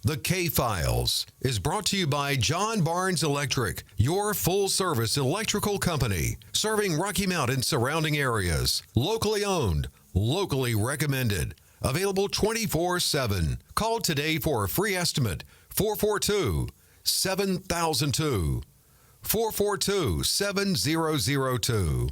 The K-Files is brought to you by John Barnes Electric, your full-service electrical company, serving Rocky Mount and surrounding areas. Locally owned, locally recommended. Available 24/7. Call today for a free estimate. 442-7002. 442-7002.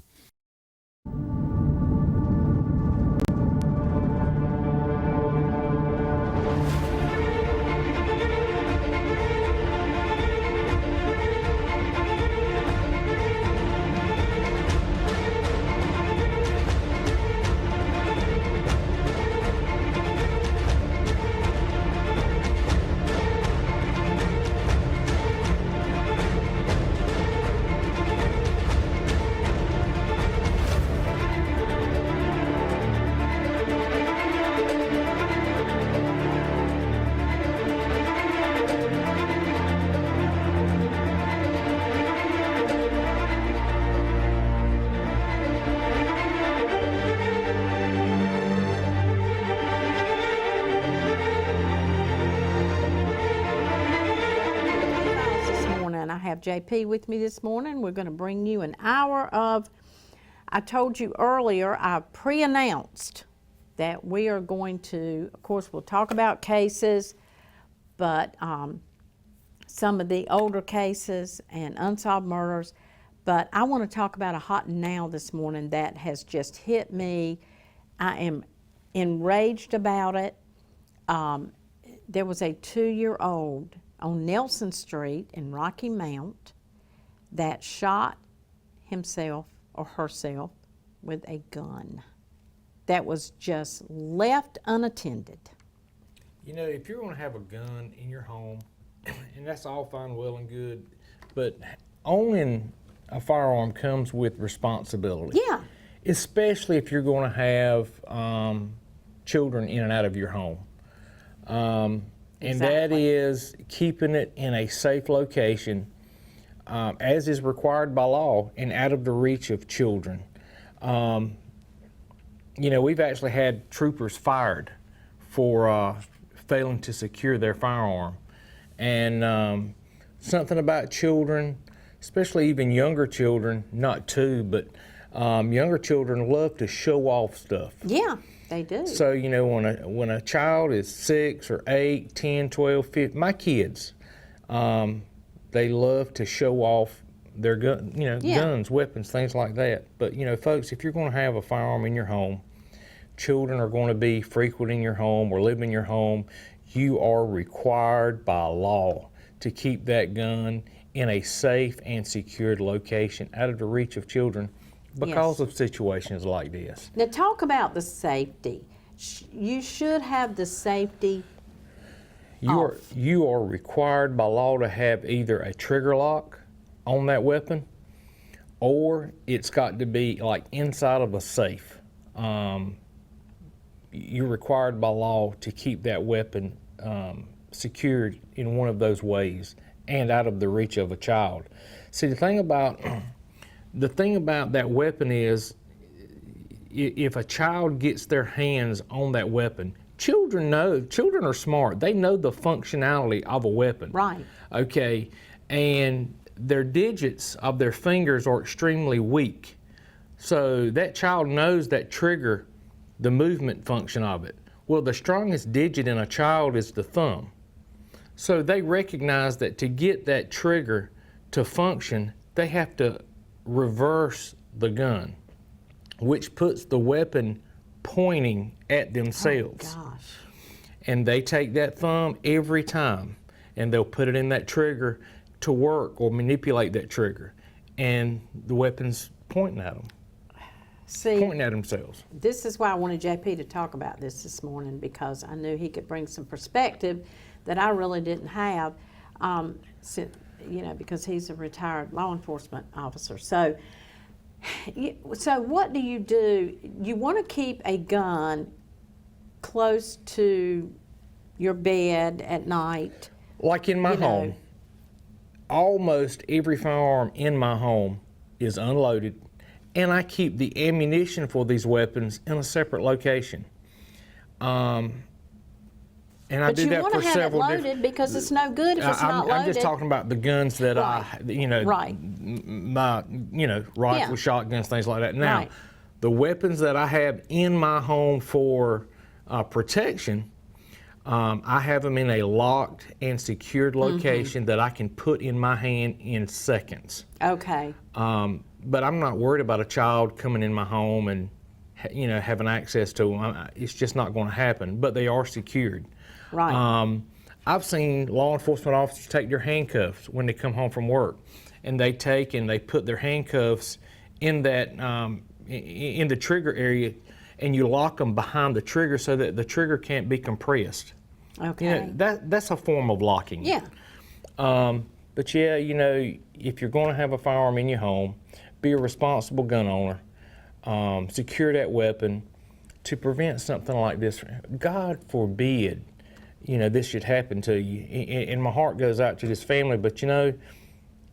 I have JP with me this morning. We're going to bring you an hour of, I told you earlier, I pre-announced that we are going to, of course, we'll talk about cases, but some of the older cases and unsolved murders. But I want to talk about a hot now this morning that has just hit me. I am enraged about it. There was a 2-year-old on Nelson Street in Rocky Mount that shot himself or herself with a gun that was just left unattended. You know, if you're going to have a gun in your home, and that's all fine, well, and good, but owning a firearm comes with responsibility. Yeah. Especially if you're going to have children in and out of your home. And that is keeping it in a safe location, as is required by law, and out of the reach of children. You know, we've actually had troopers fired for failing to secure their firearm. And something about children, especially even younger children, not two, but younger children love to show off stuff. Yeah. They do. So, you know, when a child is 6 or 8, 10, 12, 15, my kids, they love to show off their gun, you know, guns, weapons, things like that. But, you know, folks, if you're going to have a firearm in your home, children are going to be frequenting your home or living in your home, you are required by law to keep that gun in a safe and secured location out of the reach of children, because of situations like this. Now talk about the safety. You should have the safety off. You are required by law to have either a trigger lock on that weapon, or it's got to be like inside of a safe. You're required by law to keep that weapon secured in one of those ways and out of the reach of a child. See, the thing about that weapon is, if a child gets their hands on that weapon, children are smart. They know the functionality of a weapon. Right. Okay, and their digits of their fingers are extremely weak. So that child knows that trigger, the movement function of it. Well, the strongest digit in a child is the thumb. So they recognize that to get that trigger to function, they have to reverse the gun, which puts the weapon pointing at themselves. Oh, gosh. And they take that thumb every time and they'll put it in that trigger to work or manipulate that trigger, and the weapon's pointing at them. See, pointing at themselves. This is why I wanted JP to talk about this morning, because I knew he could bring some perspective that I really didn't have. You know, because he's a retired law enforcement officer. So what do? You want to keep a gun close to your bed at night. Like in my home, almost every firearm in my home is unloaded, and I keep the ammunition for these weapons in a separate location. And I But did you that want for to have it several loaded different. because it's no good if it's not loaded. I'm just talking about the guns that Right. Right. my rifle, Yeah. shotguns, things like that. Now, Right. the weapons that I have in my home for protection, I have them in a locked and secured Mm-hmm. location that I can put in my hand in seconds. Okay. But I'm not worried about a child coming in my home and having access to them. It's just not going to happen. But they are secured. Right. I've seen law enforcement officers take their handcuffs when they come home from work, and they take and they put their handcuffs in that in the trigger area, and you lock them behind the trigger so that the trigger can't be compressed. Okay. That's a form of locking. Yeah. But yeah, if you're going to have a firearm in your home, be a responsible gun owner. Secure that weapon to prevent something like this. God forbid, this should happen to you. And my heart goes out to this family, but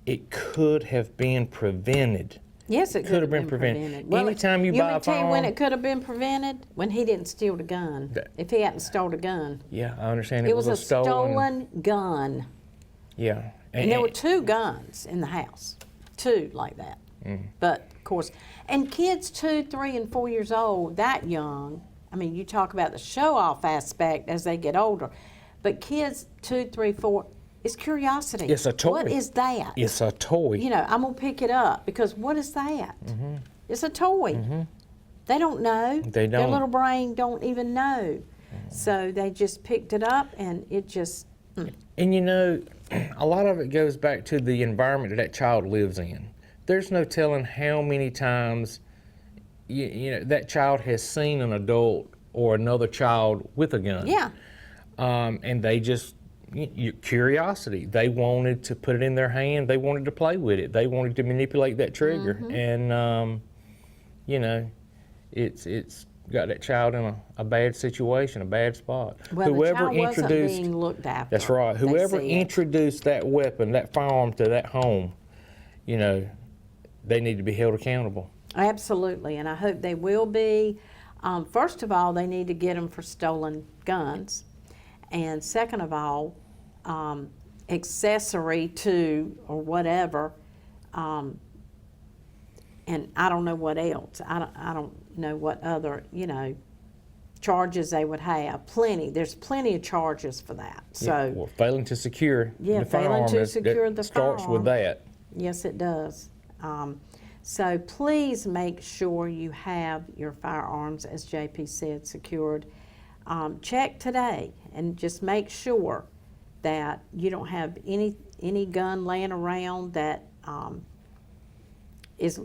it could have been prevented. Yes, it could have been prevented. Well, Anytime you buy a want me to tell you when firearm- it could have been prevented? When he didn't steal the gun. If he hadn't stolen a gun. Yeah, I understand. It was a stolen gun. Yeah. And there were 2 guns in the house. 2 like that. But, of course, and kids 2, 3, and 4 years old, that young, I mean, you talk about the show-off aspect as they get older, but kids 2, 3, 4, it's curiosity. It's a toy. What is that? It's a toy. I'm going to pick it up because what is that? It's a toy. They don't know. They Their don't. little brain don't even know. So they just picked it up and it just, And a lot of it goes back to the environment that child lives in. There's no telling how many times that child has seen an adult or another child with a gun. yeah. And they just, curiosity. They wanted to put it in their hand. They wanted to play with it. They wanted to manipulate that trigger. And, it's got that child in a bad situation, a bad spot. Well, the child wasn't being looked after. That's right. they Whoever said. introduced that weapon, that firearm to that home, they need to be held accountable. Absolutely, and I hope they will be. First of all, they need to get them for stolen guns. And second of all, accessory to or whatever, and I don't know what else. I don't know what other, charges they would have. Plenty. There's plenty of charges for that. So, Well, failing to secure Yeah, the failing firearm, to secure the starts firearm. with that. yes, it does. So please make sure you have your firearms, as JP said, secured. Check today and just make sure that you don't have any gun laying around that is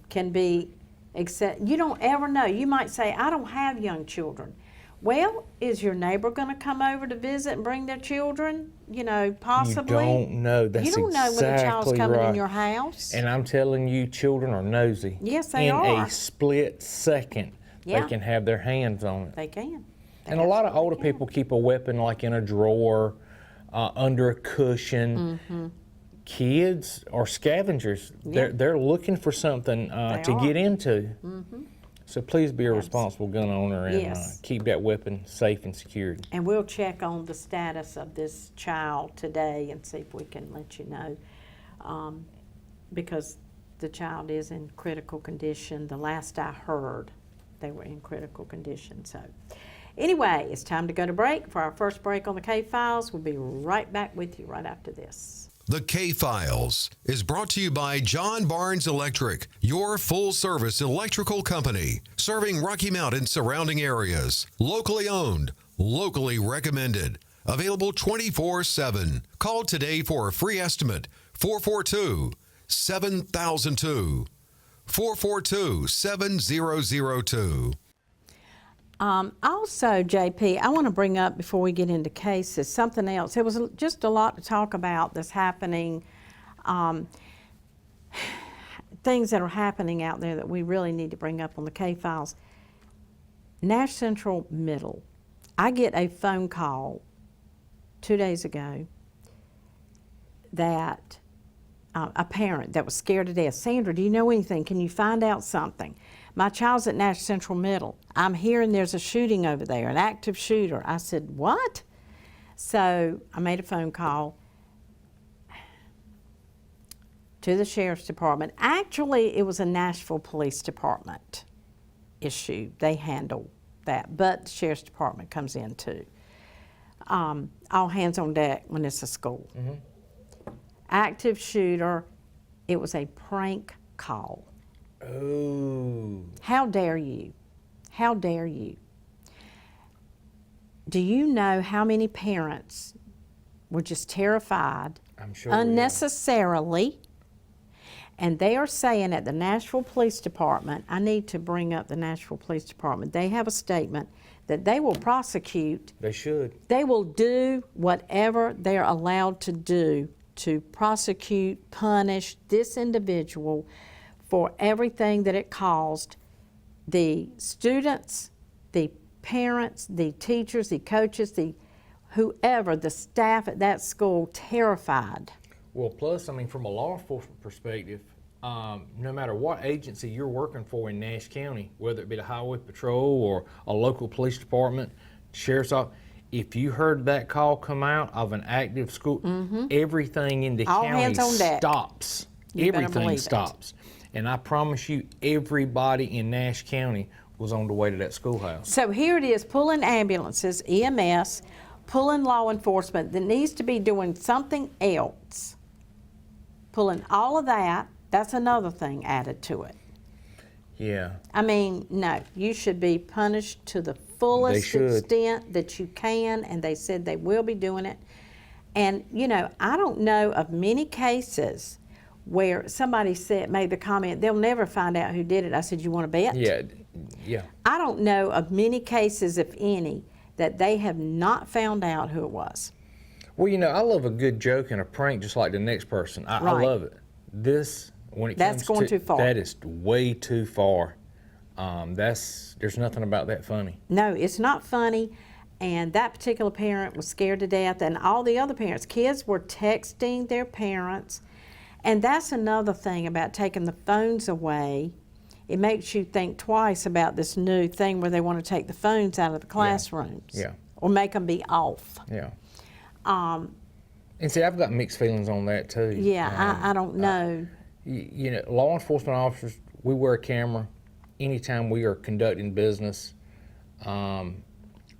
can be you don't ever know. You might say, I don't have young children. Well, is your neighbor going to come over to visit and bring their children? Possibly. You don't know. That's You don't know when the child's exactly coming in right. your house. And I'm telling you, children are nosy. Yes, they in are. a split second, Yeah. they can have their hands on it. They can. They And a lot of absolutely older can. people keep a weapon like in a drawer, under a cushion. Mm-hmm. Kids are scavengers. Yeah. They're looking for something to are. Mm-hmm. get into. So please be a responsible gun owner and Yes. keep that weapon safe and secured. And we'll check on the status of this child today and see if we can let you know. Because the child is in critical condition. The last I heard, they were in critical condition. So anyway, it's time to go to break. For our first break on the K-Files, we'll be right back with you right after this. The K-Files is brought to you by John Barnes Electric, your full-service electrical company, serving Rocky Mount and surrounding areas. Locally owned, locally recommended, available 24/7. Call today for a free estimate, 442-7002, 442-7002. Also, JP, I want to bring up before we get into cases something else. There was just a lot to talk about that's happening, things that are happening out there that we really need to bring up on the K-Files. Nash Central Middle. I get a phone call 2 days ago that a parent that was scared to death. Sandra, do you know anything? Can you find out something? My child's at Nash Central Middle. I'm hearing there's a shooting over there, an active shooter. I said, what? So I made a phone call to the Sheriff's Department. Actually, it was a Nashville Police Department issue. They handle that, but the Sheriff's Department comes in too. All hands on deck when it's a school. Active shooter, it was a prank call. Oh. How dare you? How dare you? Do you know how many parents were just terrified I'm sure we are. unnecessarily? And they are saying at the Nashville Police Department, I need to bring up the Nashville Police Department, they have a statement that they will prosecute. They should. They will do whatever they're allowed to do to prosecute, punish this individual for everything that it caused the students, the parents, the teachers, the coaches, whoever, the staff at that school terrified. Well, plus, I mean, from a law enforcement perspective, no matter what agency you're working for in Nash County, whether it be the Highway Patrol or a local police department, sheriff's office, if you heard that call come out of an active school, everything in the All county hands on deck. stops. You better Everything believe it. stops. And I promise you, everybody in Nash County was on the way to that schoolhouse. So here it is, pulling ambulances, EMS, pulling law enforcement that needs to be doing something else. Pulling all of that, that's another thing added to it. Yeah. I mean, no, you should be punished to the fullest should. extent that you can, and they said they will be doing it. And, you know, I don't know of many cases where somebody made the comment, they'll never find out who did it. I said, you want to bet? Yeah. Yeah. I don't know of many cases, if any, that they have not found out who it was. Well, you know, I love a good joke and a prank just like the next person. I Right. love it. This, when it That's comes going too far. that is way too far. There's nothing about that funny. No, it's not funny. And that particular parent was scared to death, and all the other parents, kids were texting their parents. And that's another thing about taking the phones away. It makes you think twice about this new thing where they want to take the phones out of the classrooms. Yeah. Or make them be off. Yeah. And see, I've got mixed feelings on that too. Yeah, I don't know. You know, law enforcement officers, we wear a camera anytime we are conducting business. I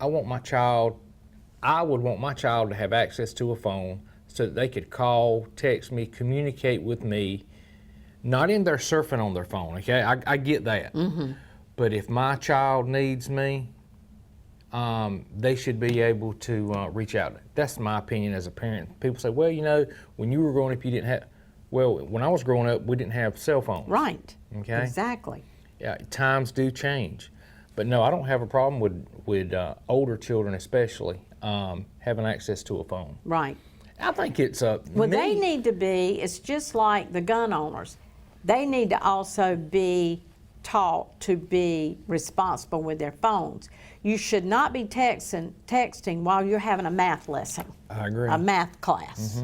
would want my child to have access to a phone so that they could call, text me, communicate with me, not in there surfing on their phone, okay? I get that. But if my child needs me, they should be able to reach out. That's my opinion as a parent. People say, well, you know, when you were growing up, you didn't have, well, when I was growing up, we didn't have cell phones. Right. Okay. Exactly. Yeah, times do change. But no, I don't have a problem with older children especially having access to a phone. Right. I think it's a Well, they need to be, it's just like the gun owners. They need to also be taught to be responsible with their phones. You should not be texting while you're having a math lesson. I agree. A math class.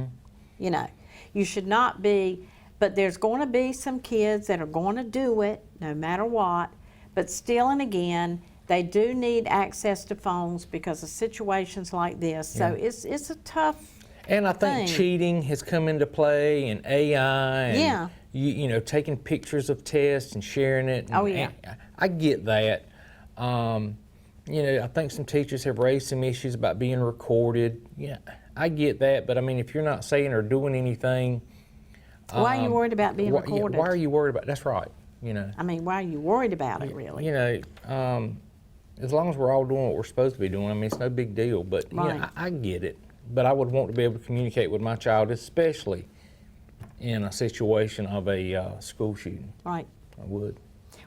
You know, you should not be, but there's going to be some kids that are going to do it no matter what. But still and again, they do need access to phones because of situations like this. So it's a tough And I think thing. cheating has come into play, and AI, and Yeah. you know, taking pictures of tests and sharing it. Oh, and- yeah. and I get that. You know, I think some teachers have raised some issues about being recorded. Yeah, I get that, but I mean, if you're not saying or doing anything, Why are you worried about being why, recorded? why are you worried about? That's right. You know. I mean, why are you worried about it, really? You know, as long as we're all doing what we're supposed to be doing, I mean, it's no big deal. But Right. yeah, I get it. But I would want to be able to communicate with my child, especially in a situation of a school shooting. Right. I would.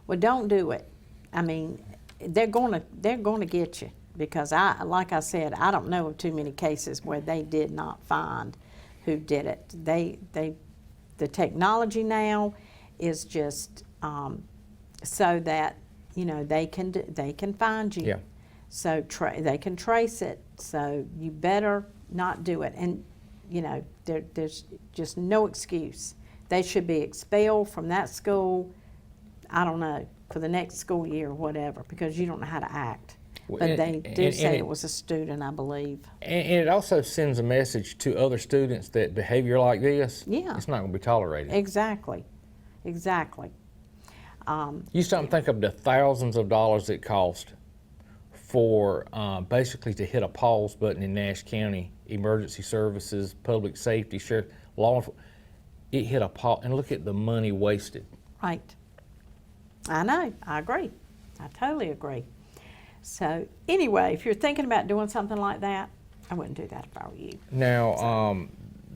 Well, don't do it. I mean, they're going to get you because like I said, I don't know of too many cases where they did not find who did it. The technology now is just so that you know they can find you. Yeah. So they can trace it. So you better not do it. And you know there's just no excuse they should be expelled from that school, I don't know, for the next school year or whatever, because you don't know how to act. Well, But they do and say it- it was a student, I believe. And it also sends a message to other students that behavior like this, Yeah. it's not going to be tolerated. Exactly, exactly. You stop and think of the thousands of dollars it cost for basically to hit a pause button in Nash County, emergency services, public safety, sheriff, law enforcement. It hit a pause, and look at the money wasted. Right. I know, I agree. I totally agree. So anyway, if you're thinking about doing something like that, I wouldn't do that if I were you. Now,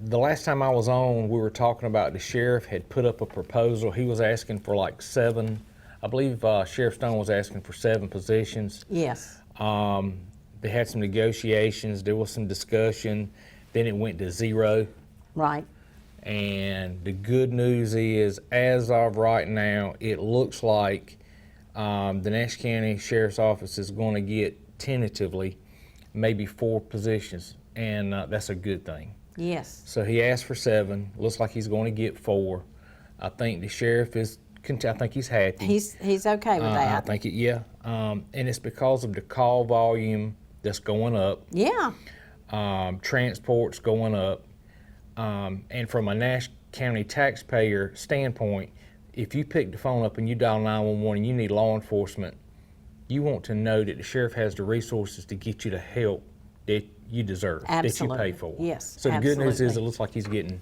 the last time I was on, we were talking about the sheriff had put up a proposal. He was asking for like 7, I believe Sheriff Stone was asking for 7 positions. Yes, They had some negotiations, there was some discussion, then it went to 0. right. And the good news is, as of right now, it looks like the Nash County Sheriff's Office is going to get tentatively maybe 4 positions, and that's a good thing. Yes, So he asked for 7. Looks like he's going to get 4. I think the sheriff is. I think he's happy. he's okay with I that. think and it's because of the call volume that's going up. Yeah, Transport's going up, and from a Nash County taxpayer standpoint, if you pick the phone up and you dial 911 and you need law enforcement, you want to know that the sheriff has the resources to get you the help that you deserve, Absolutely. that you pay for. Yes, So the good news is absolutely. it looks like he's getting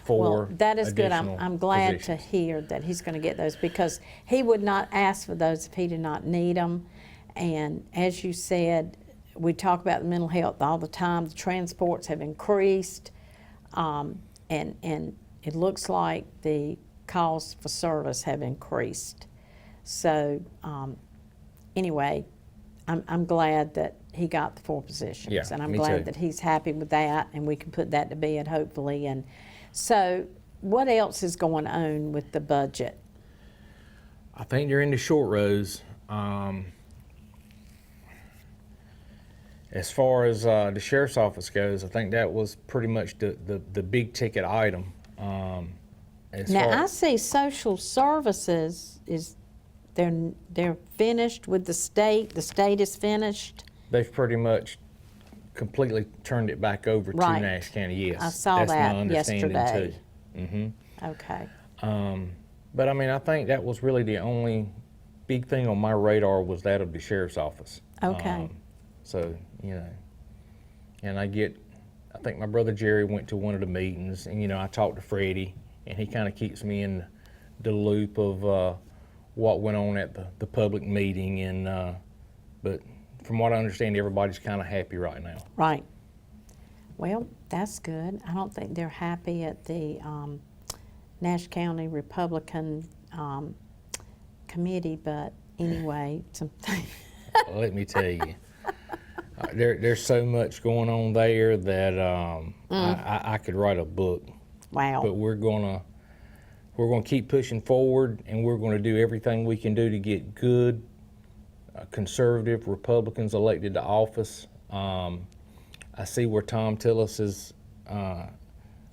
4 well, that is good. I'm additional glad to positions. hear that he's going to get those, because he would not ask for those if he did not need them. And as you said, we talk about the mental health all the time. The transports have increased, and it looks like the calls for service have increased. So anyway, I'm glad that he got the 4 positions, Yeah, and I'm me glad too. that he's happy with that, and we can put that to bed hopefully. And so, what else is going on with the budget? I think they're in the short rows. As far as the sheriff's office goes, I think that was pretty much the big ticket item. Now I see social services is they're finished with the state. The state is finished. They've pretty much completely turned it back over to Right. Nash County. Yes, I saw that's that my understanding yesterday. too. Okay. But I mean, I think that was really the only big thing on my radar was that of the sheriff's office. Okay. So, and I think my brother Jerry went to one of the meetings, and I talked to Freddie, and he kind of keeps me in the loop of what went on at the public meeting, and but from what I understand, everybody's kind of happy right now. Right. Well, that's good. I don't think they're happy at the Nash County Republican committee, but anyway, something. Let me tell you, there's so much going on there that I could write a book. Wow. But we're gonna keep pushing forward, and we're gonna do everything we can do to get good conservative Republicans elected to office. I see where Tom Tillis is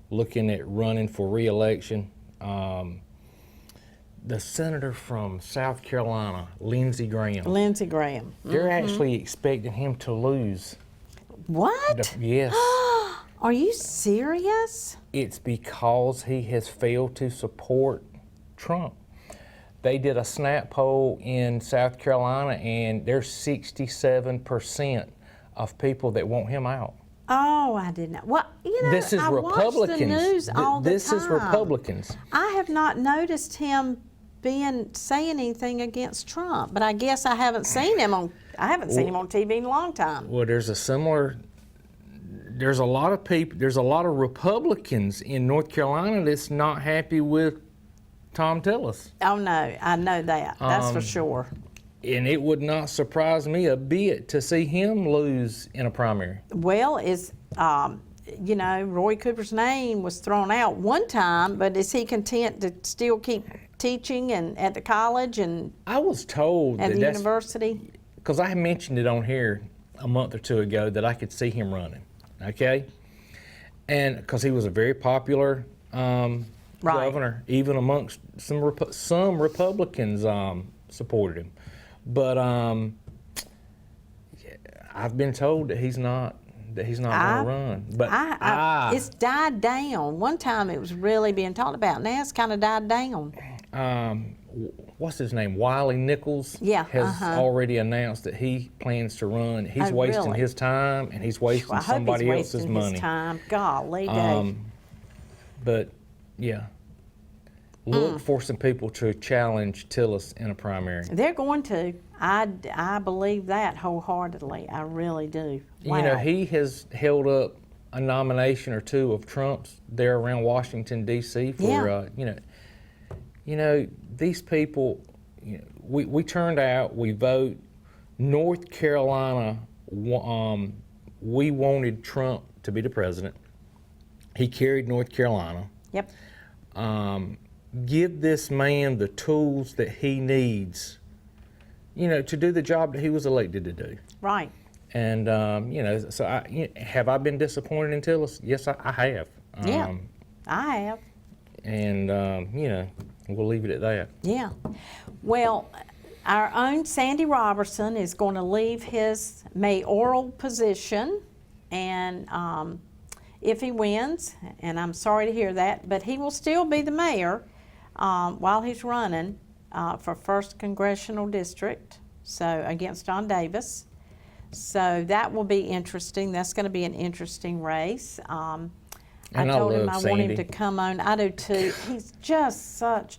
looking at running for re-election. The senator from South Carolina, Lindsey Graham, Lindsey Graham. they're actually expecting him to lose. What? Yes. Are you serious? It's because he has failed to support Trump. They did a snap poll in South Carolina, and there's 67% of people that want him out. Oh, I didn't know. Well, This is I Republicans. watch the news all the This time. is Republicans. I have not noticed him saying anything against Trump, but I guess I haven't seen him on TV in a long time. Well, there's a lot of people, there's a lot of Republicans in North Carolina that's not happy with Tom Tillis. Oh no, I know that. That's for sure. And it would not surprise me a bit to see him lose in a primary. Well, Roy Cooper's name was thrown out one time, but is he content to still keep teaching and at the college and I was told at that the that's university? because I mentioned it on here a month or two ago that I could see him running, okay? And because he was a very popular Right. governor. Even amongst some Republicans supported him. But I've been told that he's not going to run. But it's died down. One time it was really being talked about. Now it's kind of died down. What's his name? Wiley Nichols has already announced that he plans to run. He's wasting really? his time, and he's wasting I hope somebody he's else's wasting money. his time. Golly, Dave. But yeah, look for some people to challenge Tillis in a primary. They're going to. I believe that wholeheartedly. I really do. Wow. You know, he has held up a nomination or two of Trump's there around Washington D.C. for you know, these people. You know, we turned out, we vote. North Carolina, we wanted Trump to be the president. He carried North Carolina. Yep. Give this man the tools that he needs, you know, to do the job that he was elected to do. Right. And, you know, so have I been disappointed in Tillis? Yes, I have. Yeah, I have. And, you know, we'll leave it at that. Yeah. Well, our own Sandy Robertson is going to leave his mayoral position, and if he wins, and I'm sorry to hear that, but he will still be the mayor while he's running for 1st Congressional District, so against Don Davis. So that will be interesting. That's going to be an interesting race. I told him I want him to come on. I do too. He's just such.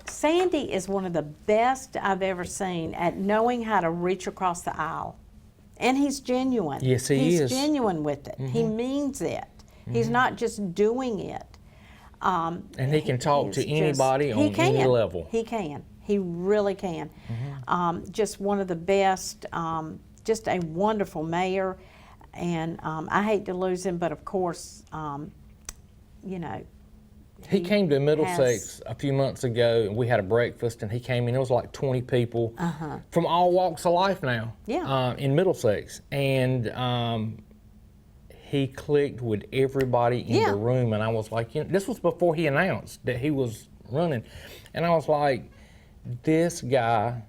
Sandy is one of the best I've ever seen at knowing how to reach across the aisle. And he's genuine. Yes, he is. He's genuine with it. He means it. He's not just doing it. And he can talk to anybody on any level. He can. He really can. Just one of the best, just a wonderful mayor. And I hate to lose him, but of course, you know. He came to Middlesex a few months ago, and we had a breakfast, and he came in. It was like 20 people from all walks of life now in Middlesex. And he clicked with everybody in the room, and I was like, you know, this was before he announced that he was running. And I was like, this guy,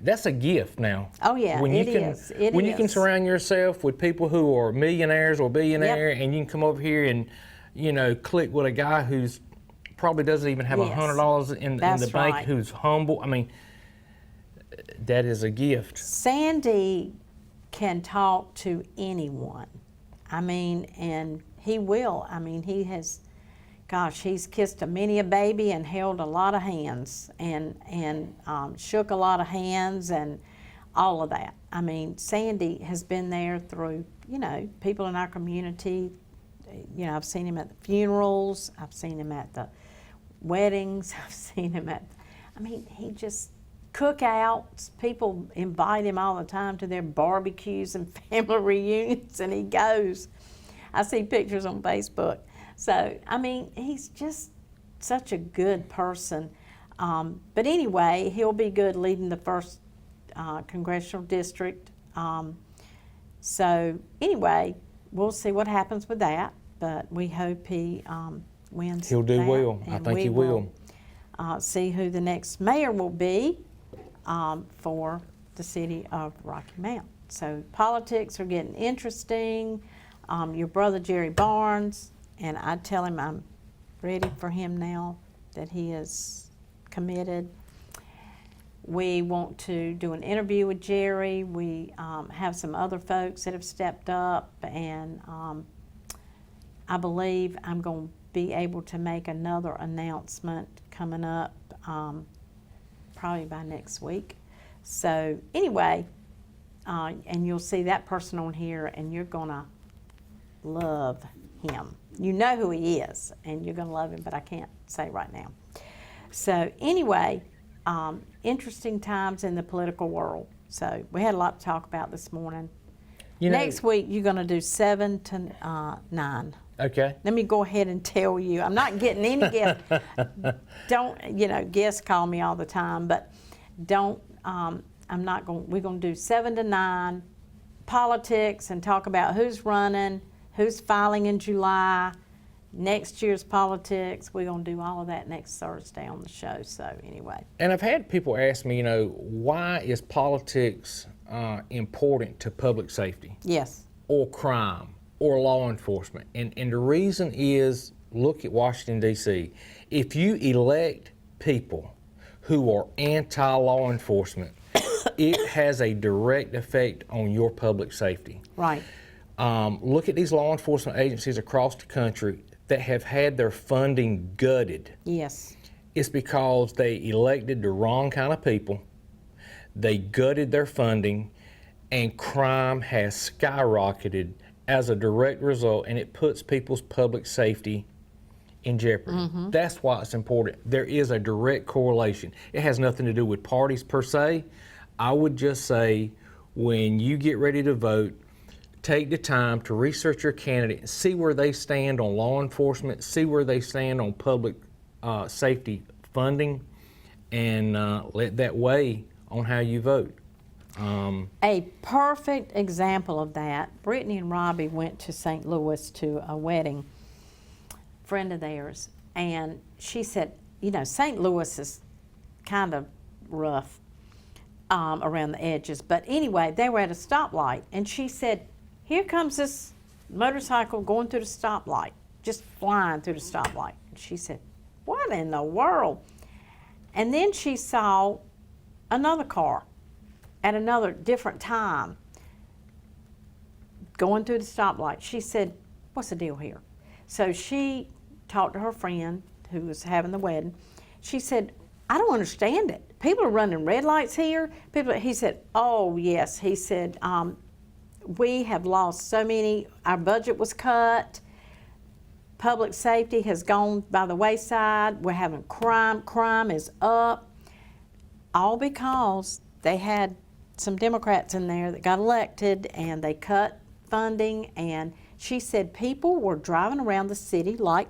that's a gift now. Oh, yeah, when you can surround yourself with people who are millionaires or billionaire, and you can come over here and, you know, click with a guy who's probably doesn't even have $100 in the bank, who's humble. I mean, that is a gift. Sandy can talk to anyone. I mean, and he will. I mean, he has, gosh, he's kissed many a baby and held a lot of hands and shook a lot of hands and all of that. I mean, Sandy has been there through, you know, people in our community. You know, I've seen him at the funerals. I've seen him at the weddings. I've seen him at, I mean, he just, cookouts. People invite him all the time to their barbecues and family reunions, and he goes. I see pictures on Facebook. So, I mean, he's just such a good person. But anyway, he'll be good leading the 1st Congressional District. So, anyway, we'll see what happens with that, but we hope he wins. He'll do well. I think he will. See who the next mayor will be for the city of Rocky Mount. So politics are getting interesting. Your brother Jerry Barnes, and I tell him I'm ready for him now that he is committed. We want to do an interview with Jerry. We have some other folks that have stepped up, and I believe I'm going to be able to make another announcement coming up probably by next week. So anyway, and you'll see that person on here, and you're going to love him. You know who he is, and you're going to love him, but I can't say right now. So anyway, interesting times in the political world. So we had a lot to talk about this morning. Next week, you're going to do 7 to 9. Okay. Let me go ahead and tell you. I'm not getting any guests. Don't, you know, guests call me all the time, but don't, I'm not going, we're going to do 7 to 9, politics, and talk about who's running, who's filing in July, next year's politics. We're going to do all of that next Thursday on the show. So anyway. And I've had people ask me, why is politics important to public safety Yes. or crime or law enforcement? And the reason is, look at Washington, D.C. If you elect people who are anti-law enforcement, it has a direct effect on your public safety. Right. Look at these law enforcement agencies across the country that have had their funding gutted. Yes. It's because they elected the wrong kind of people, they gutted their funding, and crime has skyrocketed as a direct result, and it puts people's public safety in jeopardy. That's why it's important. There is a direct correlation. It has nothing to do with parties per se. I would just say, when you get ready to vote, take the time to research your candidate, see where they stand on law enforcement, see where they stand on public safety funding, and let that weigh on how you vote. A perfect example of that, Brittany and Robbie went to St. Louis to a wedding, friend of theirs, and she said, St. Louis is kind of rough around the edges. But anyway, they were at a stoplight, and she said, here comes this motorcycle going through the stoplight, just flying through the stoplight. And she said, what in the world? And then she saw another car at another different time going through the stoplight. She said, what's the deal here? So she talked to her friend who was having the wedding. She said, I don't understand it. People are running red lights here. He said, oh yes. He said, we have lost so many, our budget was cut. Public safety has gone by the wayside. We're having crime is up. All because they had some Democrats in there that got elected and they cut funding. And she said people were driving around the city like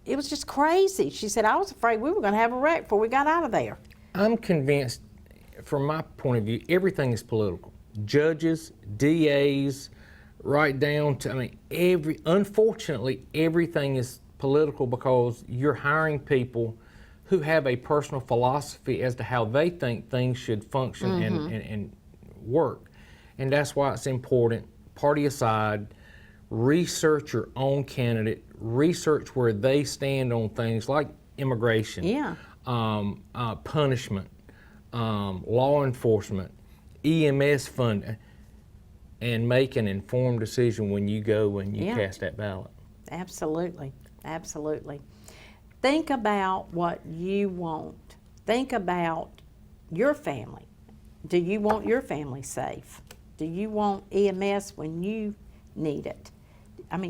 it was just crazy. She said, I was afraid we were going to have a wreck before we got out of there. I'm convinced, from my point of view, everything is political. Judges, DAs, right down to, unfortunately, everything is political because you're hiring people who have a personal philosophy as to how they think things should function and work. And that's why it's important, party aside, research your own candidate, research where they stand on things like immigration, punishment, law enforcement, EMS funding, and make an informed decision when you go and you cast that ballot. Absolutely, absolutely. Think about what you want. Think about your family. Do you want your family safe? Do you want EMS when you need it?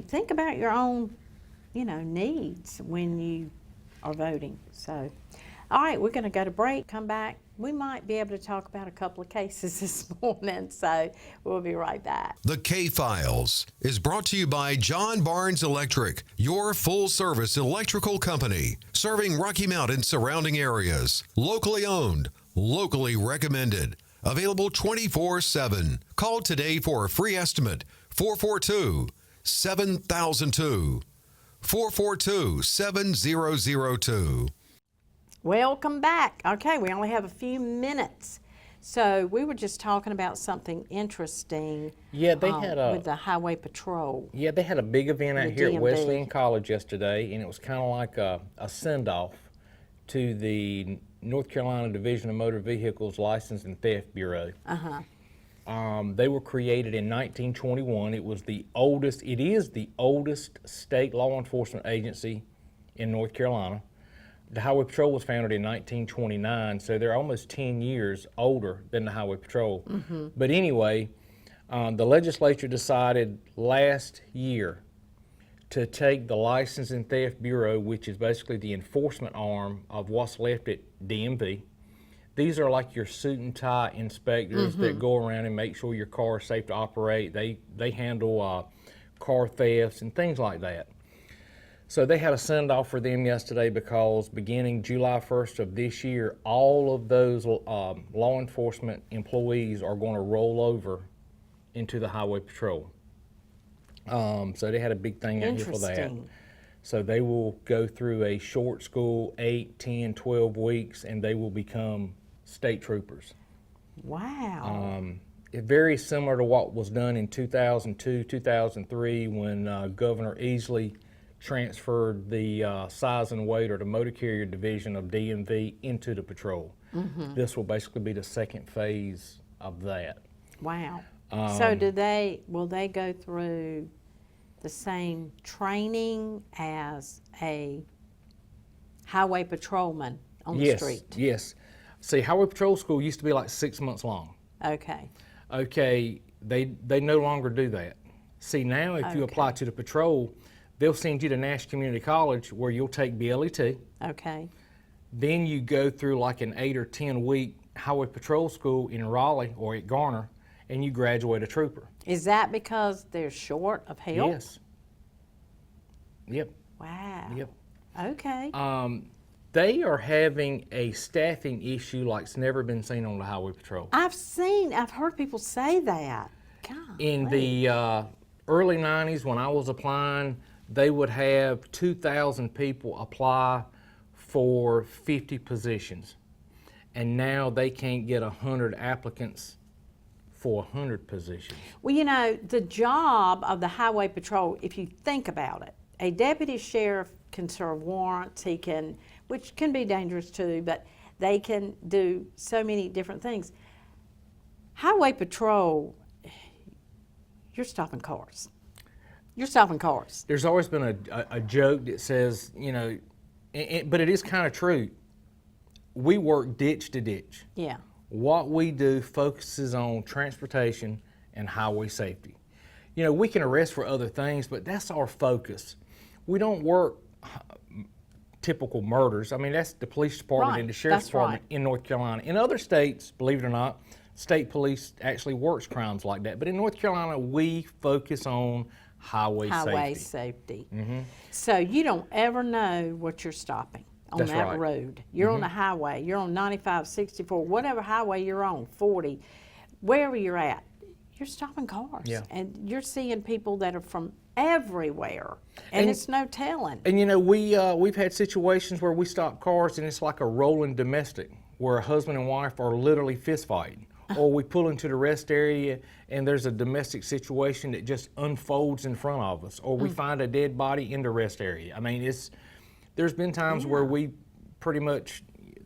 Think about your own, needs when you are voting. So, all right, we're going to go to break, come back. We might be able to talk about a couple of cases this morning, so we'll be right back. The K-Files is brought to you by John Barnes Electric, your full-service electrical company, serving Rocky Mount and surrounding areas. Locally owned, locally recommended, available 24/7. Call today for a free estimate, 442-7002, 442-7002. Welcome back. Okay, we only have a few minutes. So we were just talking about something interesting Yeah, they had with the Highway Patrol. Yeah, they had a big event out The here at DMV. Wesleyan College yesterday, and it was kind of like a send-off to the North Carolina Division of Motor Vehicles License and Theft Bureau. They were created in 1921. It is the oldest state law enforcement agency in North Carolina. The Highway Patrol was founded in 1929, so they're almost 10 years older than the Highway Patrol. But anyway, the legislature decided last year to take the License and Theft Bureau, which is basically the enforcement arm of what's left at DMV. These are like your suit and tie inspectors that go around and make sure your car is safe to operate. They handle car thefts and things like that. So they had a send-off for them yesterday because beginning July 1st of this year, all of those law enforcement employees are going to roll over into the Highway Patrol. So they had a big thing out here for that. Interesting. So they will go through a short school, 8, 10, 12 weeks, and they will become state troopers. Wow. It's very similar to what was done in 2002, 2003 when Governor Easley transferred the size and weight or the motor carrier division of DMV into the patrol. This will basically be the second phase of that. Wow. So will they go through the same training as a highway patrolman on the street? Yes. See, highway patrol school used to be like 6 months long. Okay. Okay, they no longer do that. See, now if you apply to the patrol, they'll send you to Nash Community College where you'll take BLET. Okay. Then you go through like an 8 or 10 week highway patrol school in Raleigh or at Garner, and you graduate a trooper. Is that because they're short of help? Yes. Yep. Wow. Yep. Okay. They are having a staffing issue like's never been seen on the highway patrol. I've heard people say that. God. In the early 90s when I was applying, they would have 2,000 people apply for 50 positions. And now they can't get 100 applicants for 100 positions. Well, you know, the job of the highway patrol, if you think about it, a deputy sheriff can serve warrants, which can be dangerous too, but they can do so many different things. Highway patrol, you're stopping cars. You're stopping cars. There's always been a joke that says, you know, but it is kind of true. We work ditch to ditch. Yeah. What we do focuses on transportation and highway safety. You know, we can arrest for other things, but that's our focus. We don't work typical murders. I mean, that's the police department and the sheriff's department in North Carolina. In other states, believe it or not, state police actually works crimes like that. But in North Carolina, we focus on highway safety. So you don't ever know what you're stopping on that road. You're on a highway. You're on 95, 64, whatever highway you're on, 40, wherever you're at. You're stopping cars. Yeah. And you're seeing people that are from everywhere. And it's no telling. And you know, we've had situations where we stop cars and it's like a rolling domestic where a husband and wife are literally fist fighting. Or we pull into the rest area and there's a domestic situation that just unfolds in front of us. Or we find a dead body in the rest area. I mean, there's been times where we pretty much,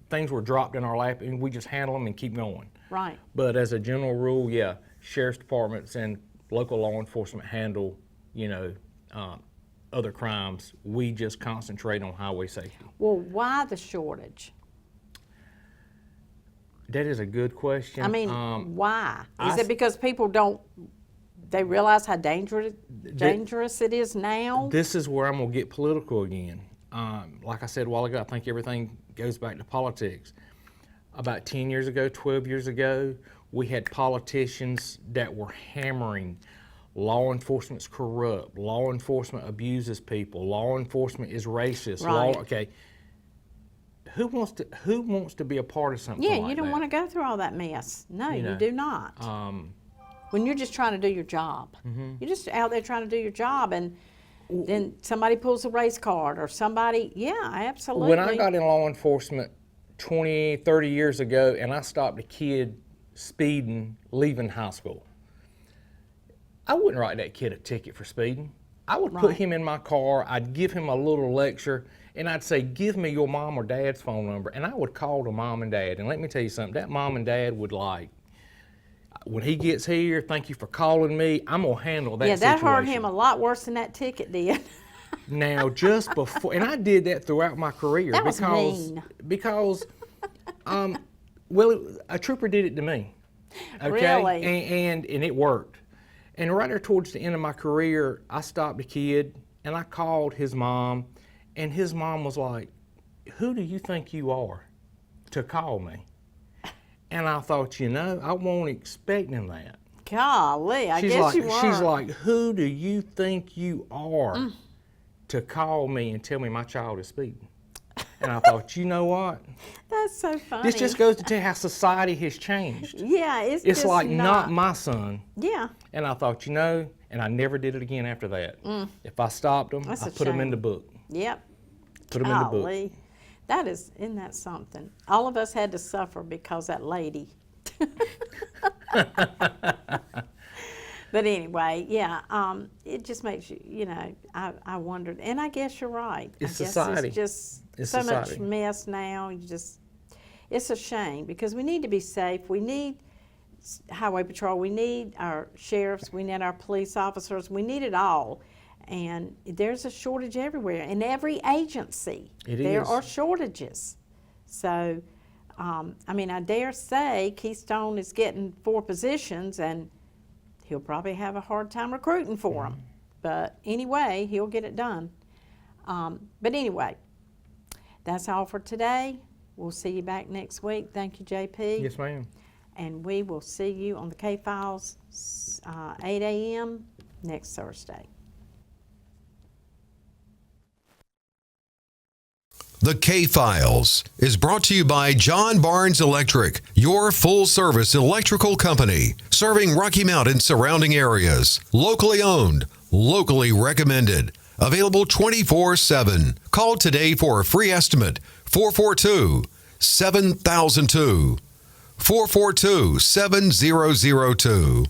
things were dropped in our lap and we just handle them and keep going. Right. But as a general rule, yeah, sheriff's departments and local law enforcement handle, you know, other crimes. We just concentrate on highway safety. Well, why the shortage? That is a good question. I mean, why? Is it because people they realize how dangerous it is now? This is where I'm going to get political again. Like I said a while ago, I think everything goes back to politics. About 10 years ago, 12 years ago, we had politicians that were hammering law enforcement's corrupt, law enforcement abuses people, law enforcement is racist. Right. Who wants to be a part of something like that? Yeah, you don't want to go through all that mess. No, you do not. When you're just trying to do your job. You're just out there trying to do your job, and then somebody pulls a race card or somebody, absolutely. When I got in law enforcement 20, 30 years ago and I stopped a kid speeding leaving high school, I wouldn't write that kid a ticket for speeding. I would put him in my car, I'd give him a little lecture, and I'd say, give me your mom or dad's phone number, and I would call the mom and dad. And let me tell you something, that mom and dad would like, when he gets here, thank you for calling me, I'm gonna handle that situation. Yeah, that hurt him a lot worse than that ticket did. Now, just before, and I did that throughout my career. That was mean. Because, well, a trooper did it to me. Okay? Really? And it worked. And right there towards the end of my career, I stopped a kid and I called his mom, and his mom was like, who do you think you are to call me? And I thought, you know, I wasn't expecting that. Golly, I guess you were. She's like, who do you think you are to call me and tell me my child is speeding? And I thought, you know what? That's so funny. This just goes to tell you how society has changed. Yeah, it's It's just like not my son. Yeah. And I thought, you know, and I never did it again after that. If I stopped them, That's I a put them in shame. the book. Yep. Put them in the book. Golly. Isn't that something? All of us had to suffer because that lady. But anyway, yeah, it just makes you, I wondered, and I guess you're right. It's I guess society. It's just It's so society. much mess now. It's a shame because we need to be safe. We need highway patrol. We need our sheriffs. We need our police officers. We need it all. And there's a shortage everywhere. In every agency, there is. are shortages. So, I dare say Keystone is getting 4 positions, and he'll probably have a hard time recruiting for them. But anyway, he'll get it done. But anyway, that's all for today. We'll see you back next week. Thank you, JP. Yes, ma'am. And we will see you on the K-Files, 8 a.m. next Thursday. The K-Files is brought to you by John Barnes Electric, your full-service electrical company, serving Rocky Mount and surrounding areas. Locally owned, locally recommended. Available 24/7. Call today for a free estimate. 442-7002. 442-7002.